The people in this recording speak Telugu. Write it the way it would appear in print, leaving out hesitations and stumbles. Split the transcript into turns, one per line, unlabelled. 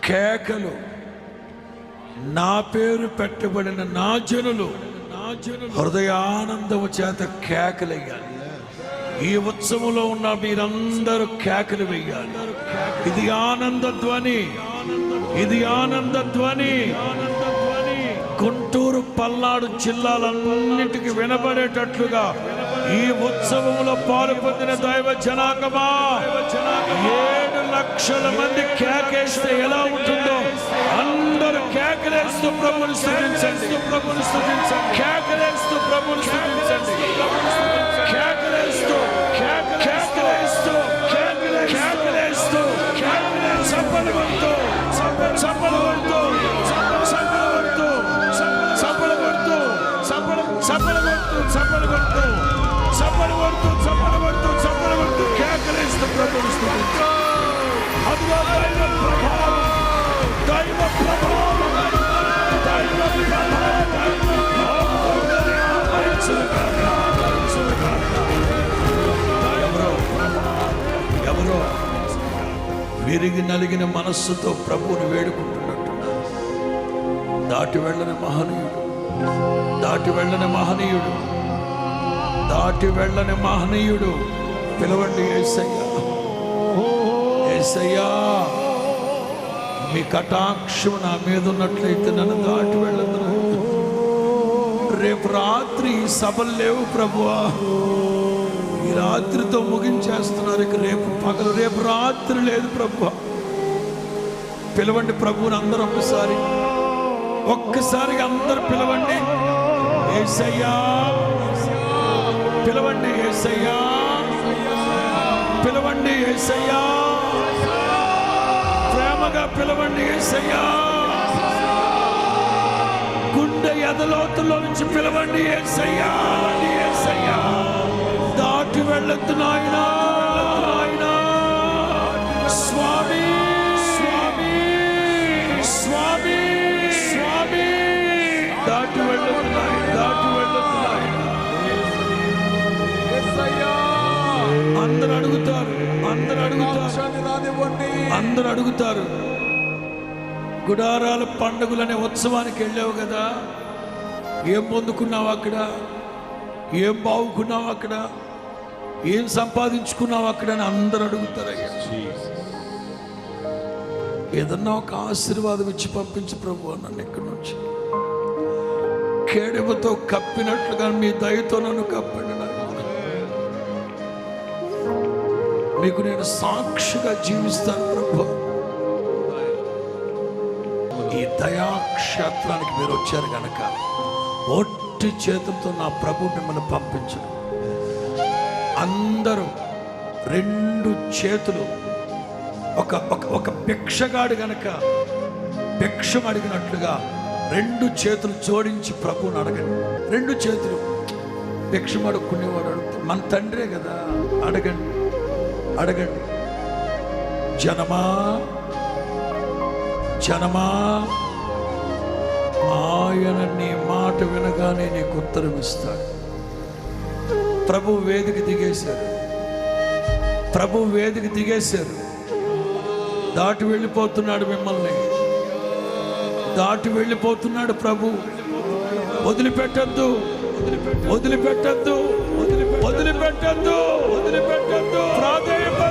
కేకలు, నా పేరు పెట్టబడిన నా జనులు హృదయానందము చేత కేకలెయ్యాలి. ఈ ఉత్సవంలో ఉన్న మీరందరూ కేకలు వెయ్యాలి. ఇది ఆనంద ధ్వని, ఇది ఆనంద ధ్వని. గుంటూరు పల్నాడు జిల్లాలన్నింటికి వినబడేటట్లుగా ఈ ఉత్సవంలో పాలు పొందిన దైవ జనాంగమా, 7 లక్షల మంది కేకేస్తే ఎలా ఉంటుందో అందరూ కేకలేస్తూ ప్రభువుని స్తుతించండి. కేకలేస్తూ ప్రభువుని స్తుతించండి. కేకలేస్తూ కేకలేస్తూ కేకలేస్తూ చప్పలు కొడుతూ చప్పలు కొడుతూ చప్పలు కొడుతూ చప్పలు కొడుతూ చప్పలు కొడుతూ చప్పలు కొడుతూ చప్పలు కొడుతూ చప్పలు కొడుతూ చప్పలు కొడుతూ కేకలేస్తూ ప్రభువుని స్తుతించండి. అదిగో దైవ ప్రభావం, దైవ ప్రభావం, దైవ ఎవరో విరిగి నలిగిన మనస్సుతో ప్రభువుని వేడుకుంటున్నట్టున్నారు. దాటి వెళ్ళని మహనీయుడు, దాటి వెళ్ళని మహనీయుడు, దాటి వెళ్ళని మహనీయుడు. పిలవండి యేసయ్యా, యేసయ్యా మీ కటాక్షం నా మీద ఉన్నట్లయితే నన్ను దాటి వెళ్ళదు. రేపు రాత్రి సభలు లేవు ప్రభువా, ఈ రాత్రితో ముగించేస్తున్నారు. ఇక రేపు పగలు, రేపు రాత్రి లేదు ప్రభువా. పిలవండి ప్రభువుని అందరూ ఒక్కసారిగా అందరూ పిలవండి. యేసయ్యా పిలవండి, యేసయ్యా పిలవండి, యేసయ్యా ప్రేమగా పిలవండి. యేసయ్యా గుండె ఎదలోతుల్లో నుంచి పిలవండి. యేసయ్యా యేసయ్యా దాటి వెళ్ళొద్దు నాయనా, నాయనా స్వామి స్వామి స్వామి స్వామి దాటి వెళ్ళొద్దు నాయన, దాటి వెళ్ళొద్దు నాయన. అందరూ అడుగుతారు, అందరూ అడుగుతారు గుడారాల పండుగలనే ఉత్సవానికి వెళ్ళావు కదా, ఏం పొందుకున్నావు అక్కడ, ఏం బాగుకున్నావు అక్కడ, ఏం సంపాదించుకున్నావు అక్కడ అని అందరూ అడుగుతారయ్యా. ఏదన్నా ఒక ఆశీర్వాదం ఇచ్చి పంపించు ప్రభు నన్ను ఇక్కడి నుంచి. కేడెమతో కప్పినట్లుగా మీ దయతో నన్ను కప్పండి. మీకు నేను సాక్షిగా జీవిస్తాను ప్రభు. ఈ దయాక్షేత్రానికి మీరు వచ్చారు కనుక ఒట్టి చేతులతో నా ప్రభు మిమ్మల్ని పంపించను. అందరూ 2 చేతులు, ఒక భిక్షగాడు గనక భిక్షం అడిగినట్లుగా 2 చేతులు జోడించి ప్రభువుని అడగండి. 2 చేతులు భిక్షం అడుక్కునేవాడు అడుగుతాడు, మన తండ్రే కదా, అడగండి అడగండి. జనమా జనమా ఆయన నీ మాట వినగానే నీకు ఉత్తరం ఇస్తాడు. ప్రభు వేదిక దిగేశారు, ప్రభు వేదిక దిగేశారు. దాటి వెళ్ళిపోతున్నాడు, మిమ్మల్ని దాటి వెళ్ళిపోతున్నాడు ప్రభు. వదిలిపెట్టద్దు, వదిలిపెట్టద్దు, వదిలిపెట్టద్దు, వదిలిపెట్టద్దు. ప్రాధేయపడండి.